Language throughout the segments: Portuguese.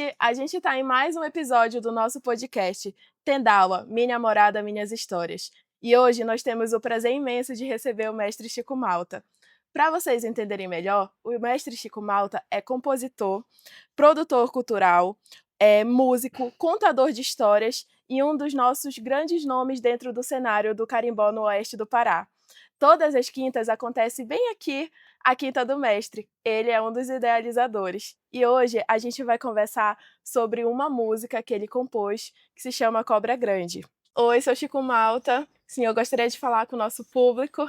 Hoje a gente está em mais um episódio do nosso podcast Tendawa, Minha Morada, Minhas Histórias. E hoje nós temos o prazer imenso de receber o mestre Chico Malta. Para vocês entenderem melhor, o mestre Chico Malta é compositor, produtor cultural, músico, contador de histórias e um dos nossos grandes nomes dentro do cenário do carimbó no oeste do Pará. Todas as quintas acontece bem aqui, a Quinta do Mestre. Ele é um dos idealizadores. E hoje a gente vai conversar sobre uma música que ele compôs, que se chama Cobra Grande. Oi, sou Chico Malta. Sim, eu gostaria de falar com o nosso público.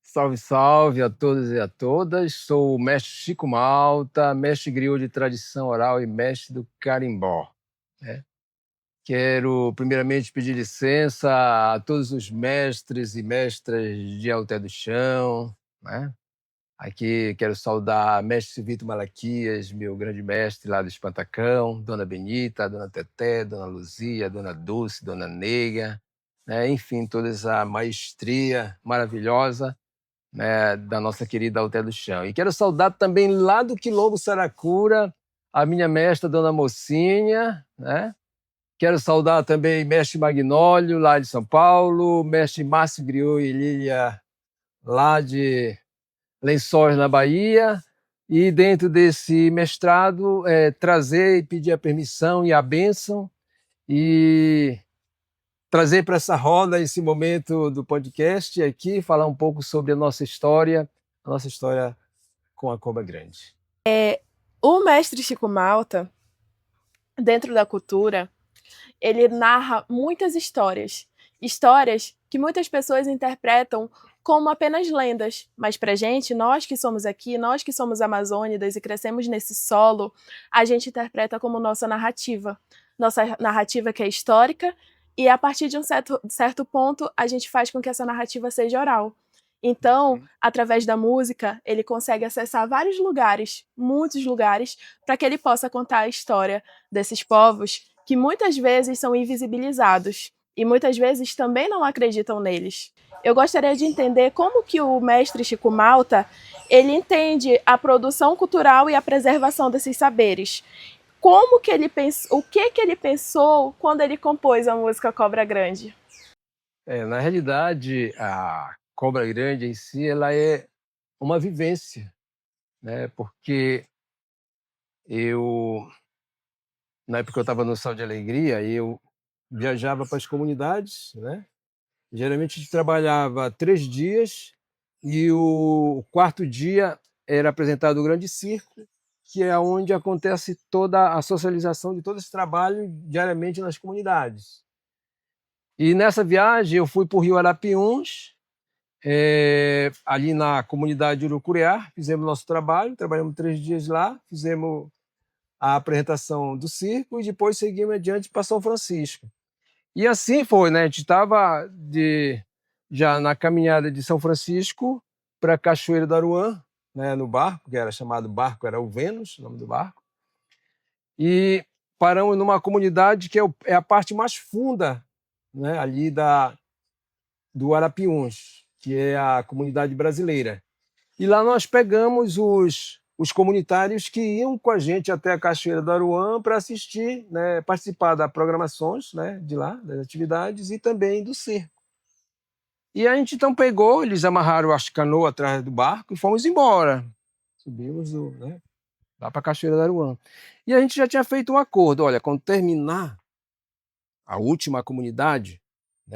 Salve, salve a todos e a todas. Sou o mestre Chico Malta, mestre griot de tradição oral e mestre do carimbó. Quero primeiramente pedir licença a todos os mestres e mestras de Alter do Chão. Aqui quero saudar mestre Vitor Malaquias, meu grande mestre lá do Espantacão, Dona Benita, Dona Teté, Dona Luzia, Dona Dulce, Dona Neiga, enfim, toda essa maestria maravilhosa da nossa querida Alter do Chão. E quero saudar também lá do Quilombo Saracura, a minha mestra, Dona Mocinha, Quero saudar também mestre Magnólio, lá de São Paulo, mestre Márcio Griot e Lília, lá de Lençóis, na Bahia. E dentro desse mestrado, trazer e pedir a permissão e a bênção e trazer para essa roda, esse momento do podcast aqui, falar um pouco sobre a nossa história com a Cobra Grande. O mestre Chico Malta, dentro da cultura, ele narra muitas histórias que muitas pessoas interpretam como apenas lendas, mas pra gente, nós que somos aqui, nós que somos amazônidas e crescemos nesse solo, a gente interpreta como nossa narrativa que é histórica, e a partir de um certo ponto, a gente faz com que essa narrativa seja oral. Então, através da música, ele consegue acessar vários lugares, muitos lugares, para que ele possa contar a história desses povos que muitas vezes são invisibilizados e muitas vezes também não acreditam neles. Eu gostaria de entender como que o mestre Chico Malta ele entende a produção cultural e a preservação desses saberes. Como que ele pensou, o que ele pensou quando ele compôs a música Cobra Grande? Na realidade, a Cobra Grande em si, ela é uma vivência, porque na época que eu estava no Sal de Alegria, eu viajava para as comunidades, Geralmente a gente trabalhava 3 dias e o quarto dia era apresentado o Grande Circo, que é onde acontece toda a socialização de todo esse trabalho diariamente nas comunidades. E nessa viagem eu fui para o Rio Arapiuns, ali na comunidade de Urucuriá, fizemos nosso trabalho, trabalhamos 3 dias lá, fizemos a apresentação do circo e depois seguimos adiante para São Francisco. E assim foi, A gente estava já na caminhada de São Francisco para Cachoeira do Aruã, no barco, que era chamado barco, era o Vênus, o nome do barco. E paramos numa comunidade que é a parte mais funda, ali do Arapiuns, que é a comunidade brasileira. E lá nós pegamos os comunitários que iam com a gente até a Cachoeira do Aruã para assistir, participar das programações de lá, das atividades e também do circo. E a gente então pegou, eles amarraram as canoas atrás do barco e fomos embora. Subimos lá para a Cachoeira do Aruã. E a gente já tinha feito um acordo, olha, quando terminar a última comunidade,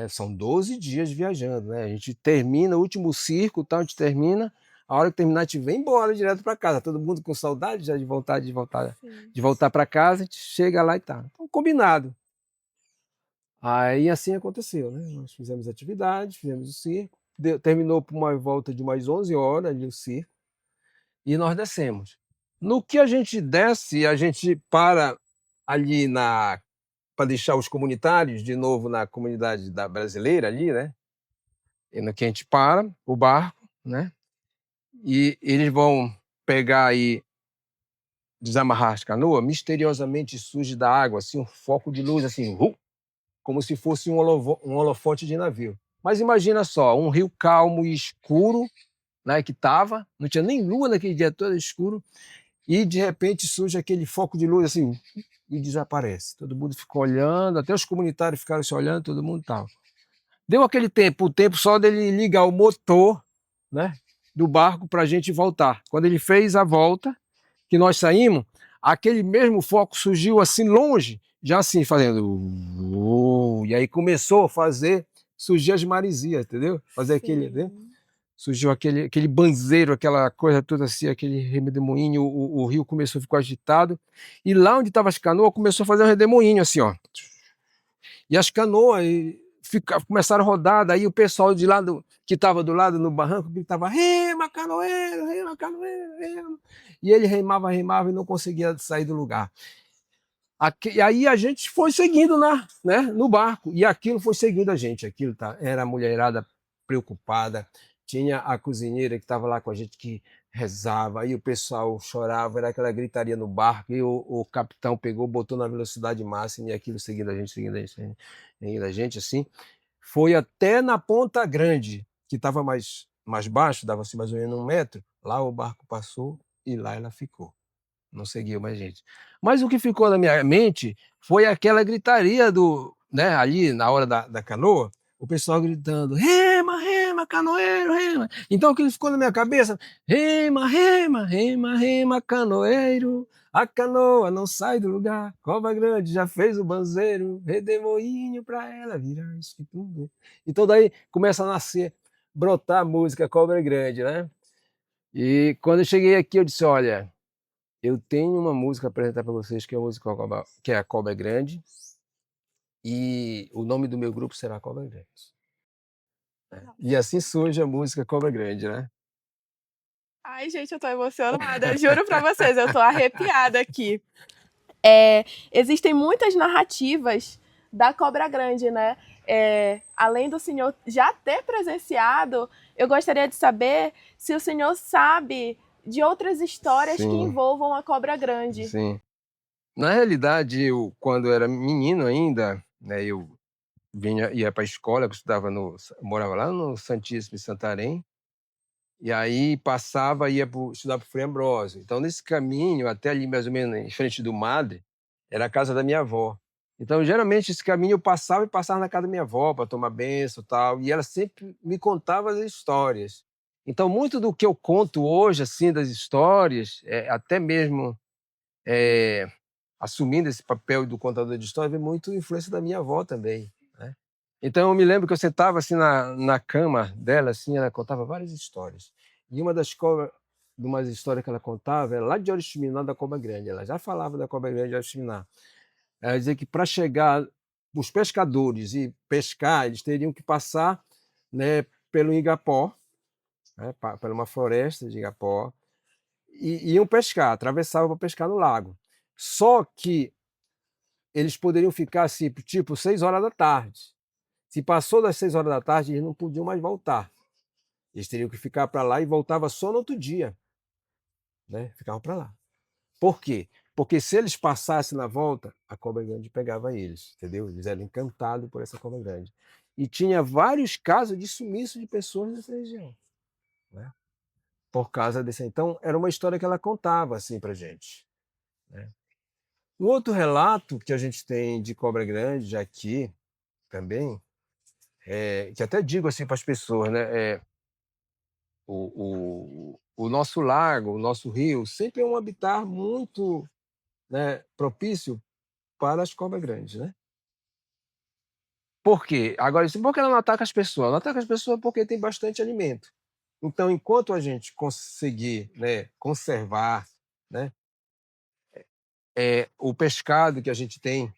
são 12 dias viajando, A gente termina o último circo, a gente termina. A hora que terminar, a gente vem embora direto para casa. Todo mundo com saudade já de voltar para casa, a gente chega lá e tá. Então, combinado. Aí assim aconteceu, Nós fizemos atividade, fizemos o circo. Terminou por uma volta de umas 11 horas ali o circo. E nós descemos. No que a gente desce, a gente para ali para deixar os comunitários de novo na comunidade da brasileira ali, E no que a gente para o barco, E eles vão pegar e desamarrar as canoas, misteriosamente surge da água assim um foco de luz assim, como se fosse um holofote de navio. Mas imagina só, um rio calmo e escuro, que tava, não tinha nem lua naquele dia todo escuro, e de repente surge aquele foco de luz assim, e desaparece. Todo mundo ficou olhando, até os comunitários ficaram se olhando, todo mundo tal. Deu aquele tempo, o tempo só dele ligar o motor, né, do barco para a gente voltar. Quando ele fez a volta, que nós saímos, aquele mesmo foco surgiu assim longe, já assim fazendo. E aí começou a fazer, surgir as maresias, entendeu? Fazer aquele. Né? Sim. Surgiu aquele banzeiro, aquela coisa toda assim, aquele redemoinho, o rio começou a ficar agitado, e lá onde estava as canoas começou a fazer um redemoinho assim, ó. E as canoas começaram a rodar, daí o pessoal de lado, que estava do lado no barranco, gritava, rema, canoeiro, rema. E ele remava e não conseguia sair do lugar. E aí a gente foi seguindo no barco, e aquilo foi seguindo a gente, era a mulherada preocupada, tinha a cozinheira que estava lá com a gente que rezava, aí o pessoal chorava, era aquela gritaria no barco, e o capitão pegou, botou na velocidade máxima, e aquilo seguindo a gente assim, foi até na Ponta Grande, que estava mais baixo, dava assim mais ou menos 1 metro, lá o barco passou, e lá ela ficou. Não seguiu mais gente. Mas o que ficou na minha mente foi aquela gritaria ali na hora da canoa, o pessoal gritando, rema, rema, canoeiro, rema. Então o que ficou na minha cabeça, rema, rema, rema, rema, canoeiro, a canoa não sai do lugar, cobra grande já fez o banzeiro, redemoinho pra ela virar isso que tudo. Então daí começa a nascer, brotar a música Cobra Grande, né? E quando eu cheguei aqui eu disse, olha, eu tenho uma música a apresentar para vocês, que é a música que é a Cobra Grande, e o nome do meu grupo será Cobra Grande. E assim surge a música Cobra Grande, né? Ai, gente, eu tô emocionada. Juro pra vocês, eu tô arrepiada aqui. Existem muitas narrativas da Cobra Grande, né? Além do senhor já ter presenciado, eu gostaria de saber se o senhor sabe de outras histórias que Sim, envolvam a Cobra Grande. sim. Na realidade, eu, quando era menino ainda, né, eu ia para a escola, eu morava lá no Santíssimo em Santarém, e aí estudar para o Frei Ambrósio. Então, nesse caminho, até ali mais ou menos em frente do Madre, era a casa da minha avó. Então, geralmente, esse caminho eu passava na casa da minha avó para tomar benção e tal, e ela sempre me contava as histórias. Então, muito do que eu conto hoje, assim, das histórias, até mesmo assumindo esse papel do contador de história, vem muito influência da minha avó também, né? Então eu me lembro que eu sentava assim na cama dela, assim, ela contava várias histórias. E de umas histórias que ela contava era lá de Oriximiná da Cobra Grande. Ela já falava da Cobra Grande de Oriximiná. Ela dizia que para chegar os pescadores e pescar, eles teriam que passar, né, pelo Igapó, né, por uma floresta de Igapó, e iam pescar, atravessavam para pescar no lago. Só que eles poderiam ficar assim, tipo 6 horas da tarde. Se passou das 6 horas da tarde, eles não podiam mais voltar. Eles teriam que ficar para lá e voltava só no outro dia, né? Ficavam para lá. Por quê? Porque se eles passassem na volta, a cobra grande pegava eles, entendeu? Eles eram encantados por essa cobra grande. E tinha vários casos de sumiço de pessoas nessa região, né? Por causa desse. Então, era uma história que ela contava assim para gente, né? Um outro relato que a gente tem de cobra grande aqui também, que até digo assim para as pessoas, né? O nosso lago, o nosso rio, sempre é um habitat muito, né, propício para as cobras grandes, né? Por quê? Agora, por que ela não ataca as pessoas? Ela ataca as pessoas porque tem bastante alimento. Então, enquanto a gente conseguir, né, conservar, né, o pescado que a gente tem,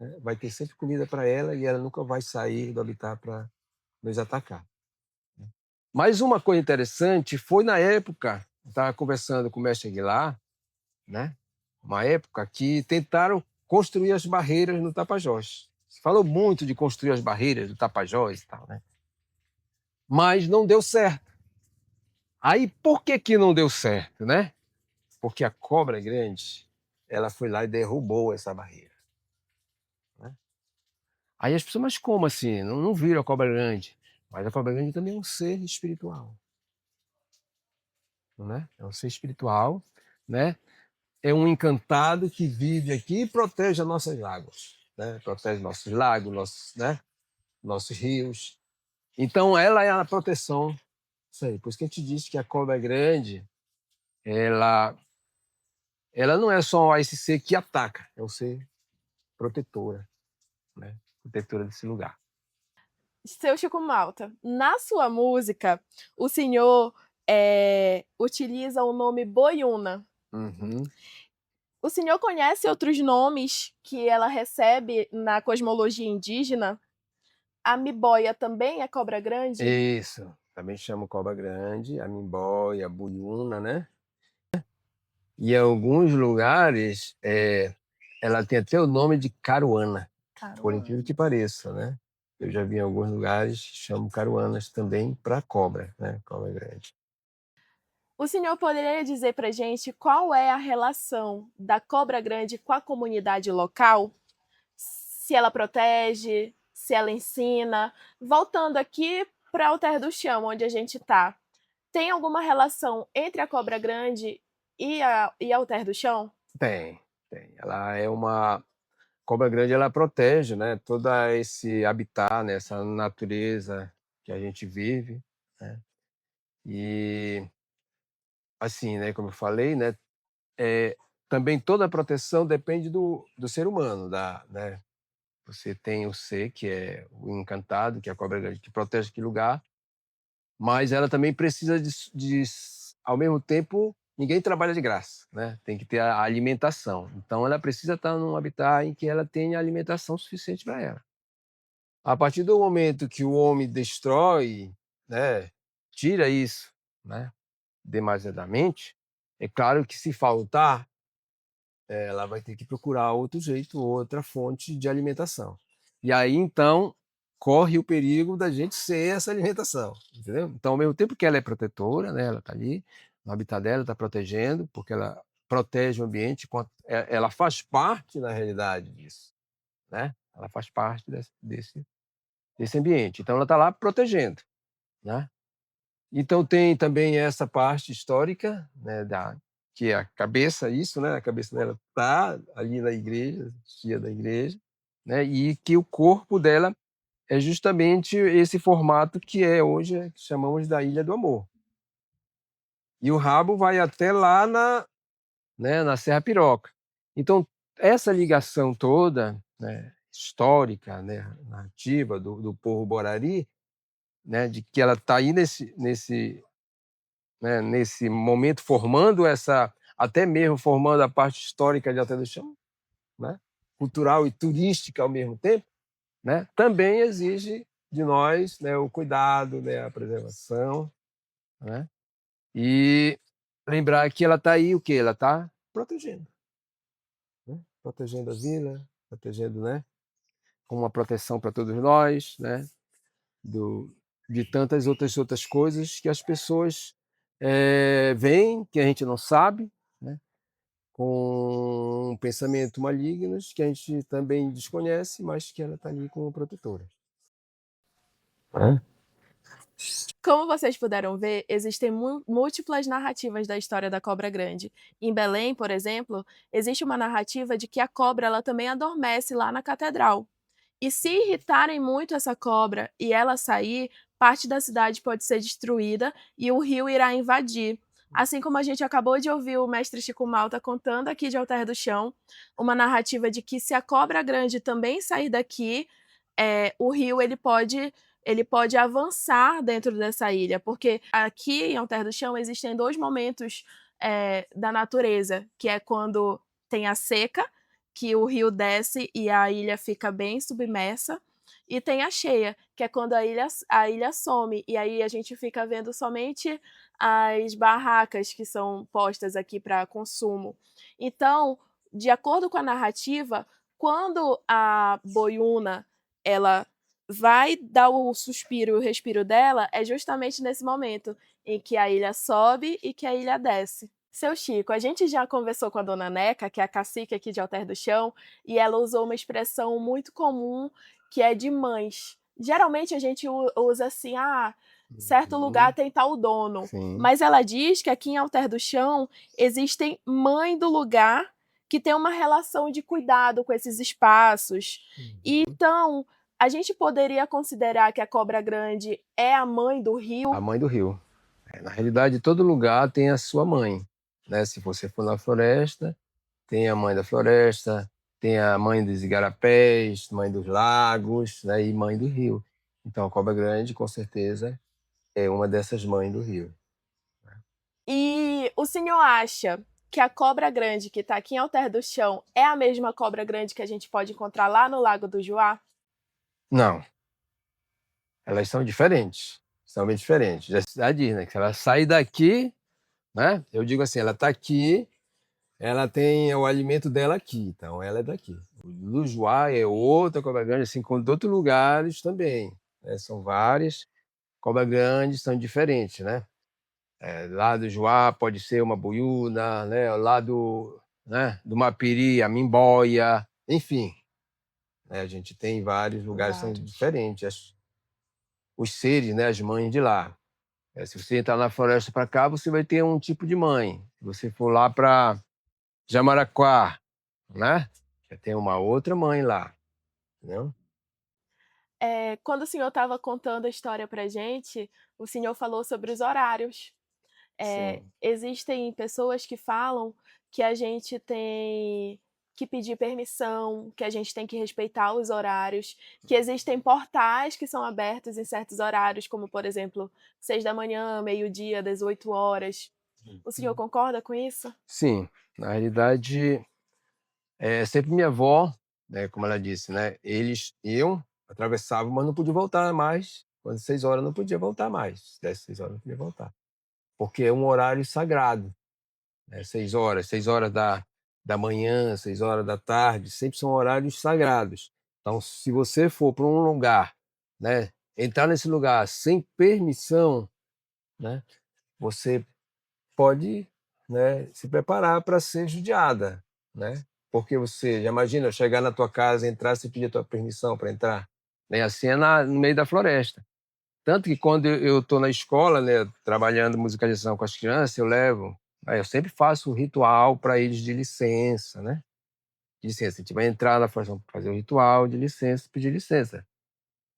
né, vai ter sempre comida para ela e ela nunca vai sair do habitat para nos atacar. Mas uma coisa interessante foi na época, estava conversando com o mestre Aguilar, né? Uma época que tentaram construir as barreiras no Tapajós. Se falou muito de construir as barreiras do Tapajós e tal, né? Mas não deu certo. Aí por que que não deu certo, né? Porque a cobra grande, ela foi lá e derrubou essa barreira, né? Aí as pessoas, mas como assim? Não viram a cobra grande? Mas a cobra grande também é um ser espiritual, né? É um ser espiritual, né? é um encantado que vive aqui e protege as nossas águas, né? Protege nossos lagos, nossos rios. Então, ela é a proteção. Isso aí. Por isso que a gente diz que a cobra grande, ela, ela não é só esse ser que ataca, é o ser protetora, né? Protetora desse lugar. Seu Chico Malta, na sua música, o senhor utiliza o nome Boiuna. Uhum. O senhor conhece outros nomes que ela recebe na cosmologia indígena? A miboia também é cobra grande? Isso. Também chama cobra grande, a mimboia, a buiúna, né? E em alguns lugares, ela tem até o nome de caruana, por incrível que pareça, né? Eu já vi em alguns lugares que chamam caruanas também para cobra, né? Cobra grande. O senhor poderia dizer para gente qual é a relação da cobra grande com a comunidade local? Se ela protege, se ela ensina? Voltando aqui para o Alter do Chão, onde a gente está, tem alguma relação entre a cobra grande e a Alter do Chão? Tem, tem. Ela é uma cobra grande, ela protege, né? Todo esse habitat, né? Essa natureza que a gente vive, né? E assim, né? Como eu falei, né? Também toda a proteção depende do ser humano, né? Você tem o ser, que é o encantado, que é a cobra grande, que protege aquele lugar, mas ela também precisa ao mesmo tempo, ninguém trabalha de graça, né? Tem que ter a alimentação. Então, ela precisa estar num habitat em que ela tenha alimentação suficiente para ela. A partir do momento que o homem destrói, né, tira isso, né, demasiadamente, é claro que se faltar, ela vai ter que procurar outro jeito, outra fonte de alimentação. E aí, então, corre o perigo da gente ser essa alimentação, entendeu? Então, ao mesmo tempo que ela é protetora, né, ela está ali, no habitat dela, está protegendo, porque ela protege o ambiente, ela faz parte, na realidade, disso, né? Ela faz parte desse ambiente. Então, ela está lá protegendo, né? Então tem também essa parte histórica, né, que é a cabeça, isso, né? A cabeça dela tá ali na igreja, tia da igreja, né? E que o corpo dela é justamente esse formato que é hoje que chamamos da Ilha do Amor. E o rabo vai até lá na Serra Piroca. Então essa ligação toda, né, histórica, né, narrativa do povo Borari, né, de que ela está aí nesse momento formando até mesmo formando a parte histórica de Alter do Chão, né? Cultural e turística ao mesmo tempo, né? Também exige de nós, né, o cuidado, né, a preservação, né? E lembrar que ela está aí o quê? Ela está protegendo, né? Protegendo a vila, protegendo, né, com uma proteção para todos nós, né? do, de tantas outras coisas que as pessoas veem, que a gente não sabe, né? Com um pensamento malignos que a gente também desconhece, mas que ela está ali como protetora. Né? Como vocês puderam ver, existem múltiplas narrativas da história da cobra grande. Em Belém, por exemplo, existe uma narrativa de que a cobra ela também adormece lá na catedral. E se irritarem muito essa cobra e ela sair, parte da cidade pode ser destruída e o rio irá invadir. Assim como a gente acabou de ouvir o mestre Chico Malta contando aqui de Alter do Chão, uma narrativa de que se a cobra grande também sair daqui, o rio ele pode avançar dentro dessa ilha, porque aqui em Alter do Chão existem dois momentos da natureza, que é quando tem a seca, que o rio desce e a ilha fica bem submersa, e tem a cheia, que é quando a ilha some, e aí a gente fica vendo somente as barracas que são postas aqui para consumo. Então, de acordo com a narrativa, quando a boiuna ela vai dar o suspiro e o respiro dela, é justamente nesse momento em que a ilha sobe e que a ilha desce. Seu Chico, a gente já conversou com a dona Neca, que é a cacique aqui de Alter do Chão, e ela usou uma expressão muito comum que é de mães. Geralmente a gente usa assim, certo lugar Uhum. tem tal dono. Sim. Mas ela diz que aqui em Alter do Chão existem mãe do lugar que tem uma relação de cuidado com esses espaços. Uhum. Então, a gente poderia considerar que a cobra grande é a mãe do A rio? mãe do rio. Na realidade, todo lugar tem a sua mãe, né? Se você for na floresta, tem a mãe da floresta, tem a mãe dos igarapés, mãe dos lagos, né? E mãe do rio. Então, a cobra grande, com certeza, é uma dessas mães do rio. E o senhor acha que a cobra grande que está aqui em Alter do Chão é a mesma cobra grande que a gente pode encontrar lá no Lago do Juá? Não, elas são diferentes, são bem diferentes. Já diz, né? Que ela sai daqui, né? Eu digo assim, ela está aqui, ela tem o alimento dela aqui, então ela é daqui. O Lujuá é outra cobra grande, assim como de outros lugares também, né? São várias cobras grandes, são diferentes, né? Lá do Juá pode ser uma boiúna, né? Lá do Mapiri, a mimboia, enfim, né? A gente tem vários lugares que são Vários. diferentes, os seres, né? As mães de lá. Se você entrar na floresta para cá, você vai ter um tipo de mãe. Se você for lá para Jamaraquá, né? Já tem uma outra mãe lá, entendeu? Quando o senhor estava contando a história para gente, o senhor falou sobre os horários. Sim. Existem pessoas que falam que a gente tem que pedir permissão, que a gente tem que respeitar os horários, que existem portais que são abertos em certos horários, como por exemplo, 6 da manhã, meio-dia, 18 horas. O senhor concorda com isso? Sim, na realidade, sempre minha avó, né, como ela disse, né, eles iam, atravessavam, mas não podia voltar mais. Quando 6 horas não podia voltar mais. Se desse 6 horas não podia voltar. Porque é um horário sagrado, né? 6 horas, 6 horas da manhã, 6 horas da tarde, sempre são horários sagrados. Então, se você for para um lugar, né, entrar nesse lugar sem permissão, né, você pode, né, se preparar para ser judiada, né? Porque você já imagina chegar na tua casa, entrar, você pedir a tua permissão para entrar, né? Assim é no meio da floresta. Tanto que quando eu estou na escola, né, trabalhando musicalização com as crianças, eu levo, eu sempre faço um ritual para eles de licença, né? De licença, a gente vai entrar na floresta, fazer o ritual de licença, pedir licença.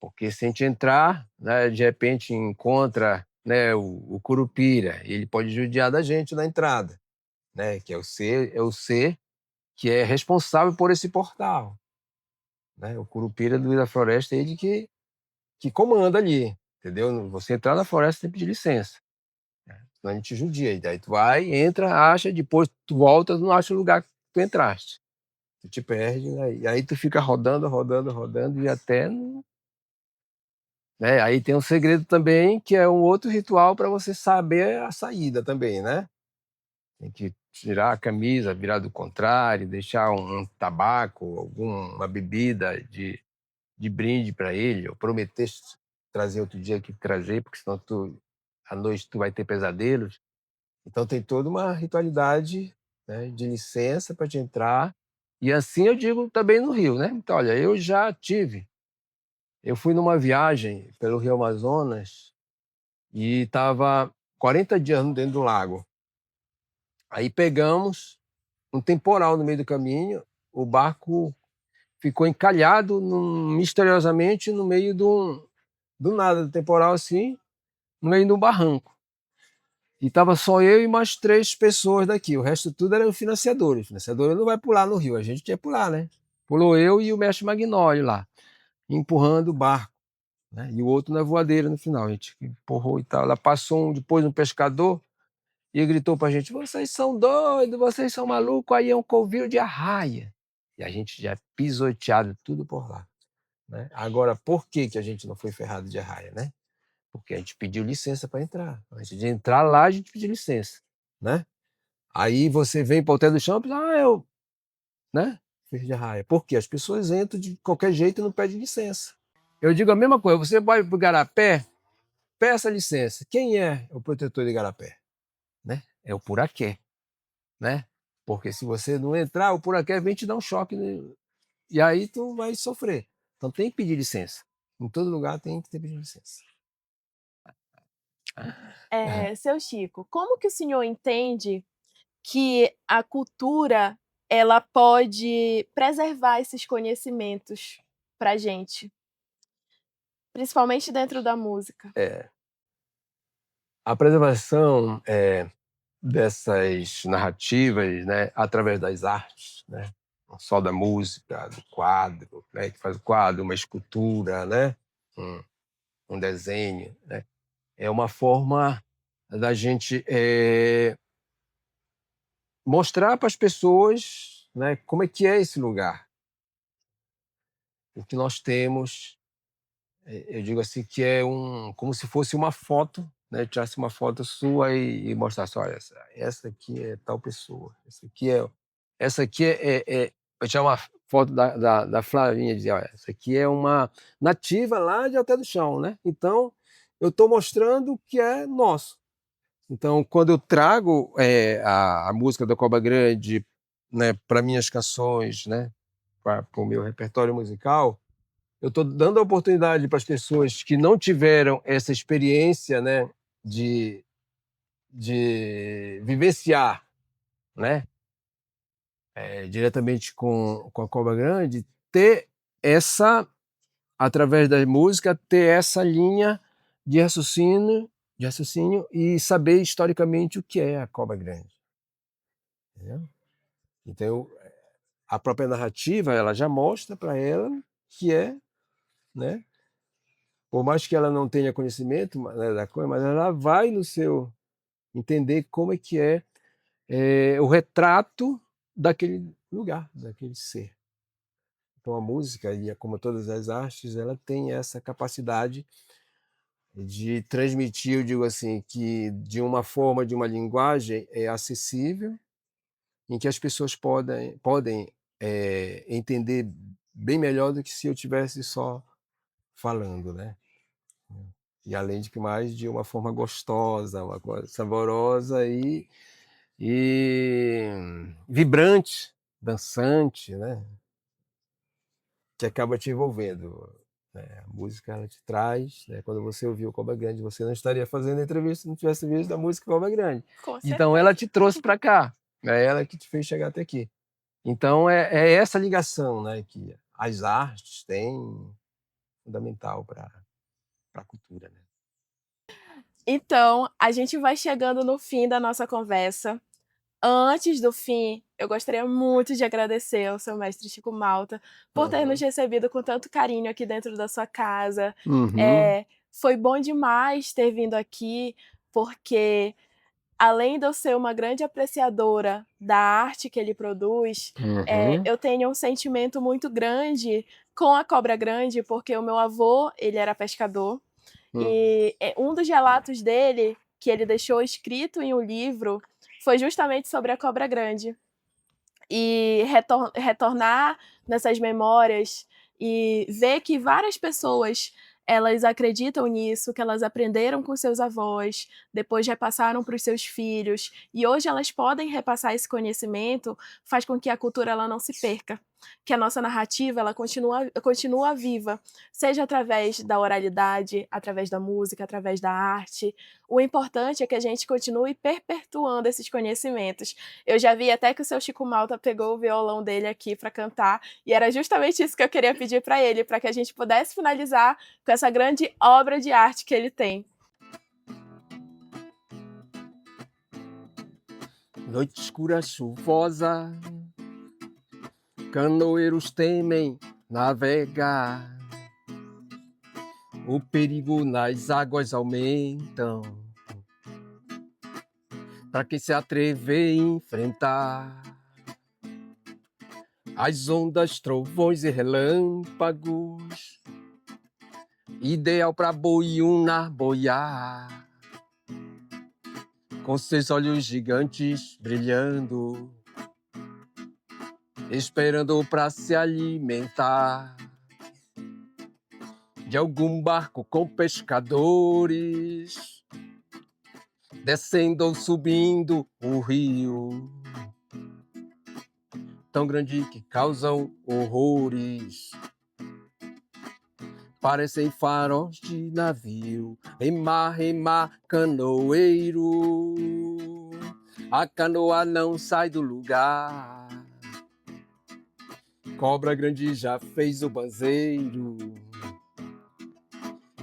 Porque se a gente entrar, né, de repente encontra, né, o curupira, ele pode judiar da gente na entrada, né, que é o ser que é responsável por esse portal, né? O curupira do da floresta é ele que comanda ali, entendeu? Você entrar na floresta tem que pedir licença, né? Senão a gente judia, e daí tu vai, entra, acha, depois tu volta, não acha o lugar que tu entraste. Tu te perde, né? E aí tu fica rodando, rodando, rodando e até, né? Aí tem um segredo também, que é um outro ritual para você saber a saída também, né? Tem que tirar a camisa, virar do contrário, deixar um tabaco, alguma bebida de brinde para ele, ou prometer trazer outro dia que trazer, porque senão à noite tu vai ter pesadelos. Então tem toda uma ritualidade, né, de licença para te entrar. E assim eu digo também no Rio, né? Então, olha, eu fui numa viagem pelo Rio Amazonas e estava 40 dias dentro do lago. Aí pegamos um temporal no meio do caminho, o barco ficou encalhado misteriosamente no meio do nada, do temporal assim, no meio de um barranco. E estava só eu e mais 3 pessoas daqui, o resto tudo eram financiadores. O financiador não vai pular no rio, a gente quer pular, né? Pulou eu e o mestre Magnólio lá, empurrando o barco, né? E o outro na voadeira no final, a gente empurrou e tal. Lá passou depois um pescador e gritou pra gente: vocês são doidos, vocês são malucos, aí é um covil de arraia. E a gente já pisoteado tudo por lá, né? Agora, por que que a gente não foi ferrado de arraia, né? Porque a gente pediu licença para entrar. Antes de entrar lá, a gente pediu licença, né? Aí você vem para o hotel do chão e eu, né? Fiz de arraia. Por quê? As pessoas entram de qualquer jeito e não pedem licença. Eu digo a mesma coisa, você vai para o Igarapé, peça licença. Quem é o protetor de Igarapé? Né? É o Puraqué, né? Porque se você não entrar, o Puraqué vem te dar um choque, né? E aí tu vai sofrer. Então tem que pedir licença. Em todo lugar tem que ter pedir licença. Seu Chico, como que o senhor entende que a cultura, ela pode preservar esses conhecimentos pra gente, principalmente dentro da música? É, a preservação dessas narrativas, né, através das artes, né, não só da música, do quadro, né, que faz o quadro, uma escultura, né, um, um desenho, né, é uma forma da gente mostrar para as pessoas, né, como é que é esse lugar, o que nós temos. Eu digo assim que é como se fosse uma foto, né, tirasse uma foto sua e mostrasse, olha, essa aqui é tal pessoa, eu tirar uma foto da Flavinha e dizer, olha, essa aqui é uma nativa lá de Alté do Chão, né? Então, eu estou mostrando o que é nosso. Então, quando eu trago a música da Cobra Grande, né, para minhas canções, né, para o meu repertório musical, eu estou dando a oportunidade para as pessoas que não tiveram essa experiência, né, de vivenciar, né, diretamente com a Cobra Grande, ter essa, através da música, ter essa linha de raciocínio e saber historicamente o que é a Cobra Grande. Entendeu? Então, a própria narrativa, ela já mostra para ela que é, né, por mais que ela não tenha conhecimento, né, da coisa, mas ela vai no seu entender como é que o retrato daquele lugar, daquele ser. Então a música, e como todas as artes, ela tem essa capacidade de transmitir, eu digo assim, que de uma forma, de uma linguagem acessível, em que as pessoas podem entender bem melhor do que se eu tivesse só falando, né? E além de que mais de uma forma gostosa, uma coisa saborosa e vibrante, dançante, né? Que acaba te envolvendo. Né? A música ela te traz, né? Quando você ouviu Cobra Grande, você não estaria fazendo a entrevista se não tivesse visto a música Cobra Grande. Com Então ela certeza. te trouxe para cá, é ela que te fez chegar até aqui. Então é essa ligação, né, que as artes têm fundamental para a cultura, né? Então, a gente vai chegando no fim da nossa conversa. Antes do fim, eu gostaria muito de agradecer ao seu mestre Chico Malta por ter nos Uhum. recebido com tanto carinho aqui dentro da sua casa. Uhum. Foi bom demais ter vindo aqui, porque além de eu ser uma grande apreciadora da arte que ele produz, Uhum. eu tenho um sentimento muito grande com a Cobra Grande, porque o meu avô, ele era pescador, Uhum. e um dos relatos dele, que ele deixou escrito em um livro, foi justamente sobre a Cobra Grande. E retornar nessas memórias e ver que várias pessoas elas acreditam nisso, que elas aprenderam com seus avós, depois repassaram para os seus filhos, e hoje elas podem repassar esse conhecimento, faz com que a cultura ela não se perca, que a nossa narrativa ela continua viva, seja através da oralidade, através da música, através da arte. O importante é que a gente continue perpetuando esses conhecimentos. Eu já vi até que o seu Chico Malta pegou o violão dele aqui para cantar, e era justamente isso que eu queria pedir para ele, para que a gente pudesse finalizar com essa grande obra de arte que ele tem. Noite escura, chuvosa, canoeiros temem navegar. O perigo nas águas aumentam. Para quem se atrever a enfrentar as ondas, trovões e relâmpagos, ideal para boiuna boiar, com seus olhos gigantes brilhando, esperando para se alimentar de algum barco com pescadores, descendo ou subindo o rio, tão grande que causam horrores. parecem faróis de navio. Remar, remar, canoeiro, a canoa não sai do lugar. Cobra grande já fez o banzeiro,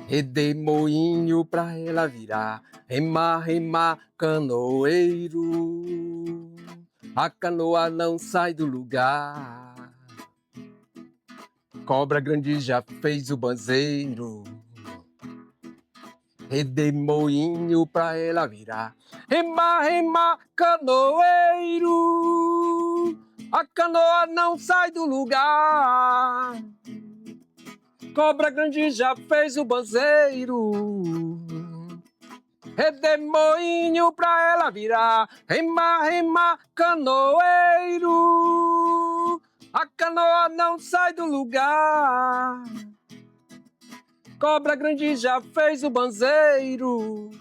redemoinho pra ela virar. Remar, remar, canoeiro, a canoa não sai do lugar. Cobra grande já fez o banzeiro, redemoinho pra ela virar. Remar, remar, canoeiro, a canoa não sai do lugar. Cobra grande já fez o banzeiro, redemoinho pra ela virar. Remar, remar, canoeiro, a canoa não sai do lugar. Cobra grande já fez o banzeiro,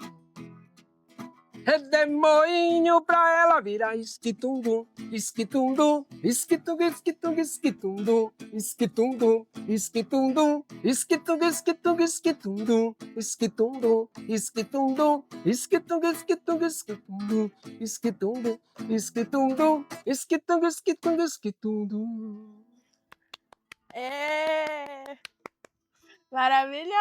redemoinho pra ela virar. Esquitundum, esquitundum, esquitundum, esquitundum, esquitundum, esquitundum, esquitundum, esquitundum, esquitundum, esquitundum, esquitundum, esquitundum, esquitundum, esquitundum, esquitundum, esquitundum, esquitundum, esquitundum, esquitundum, esquitundum. É! Maravilhoso!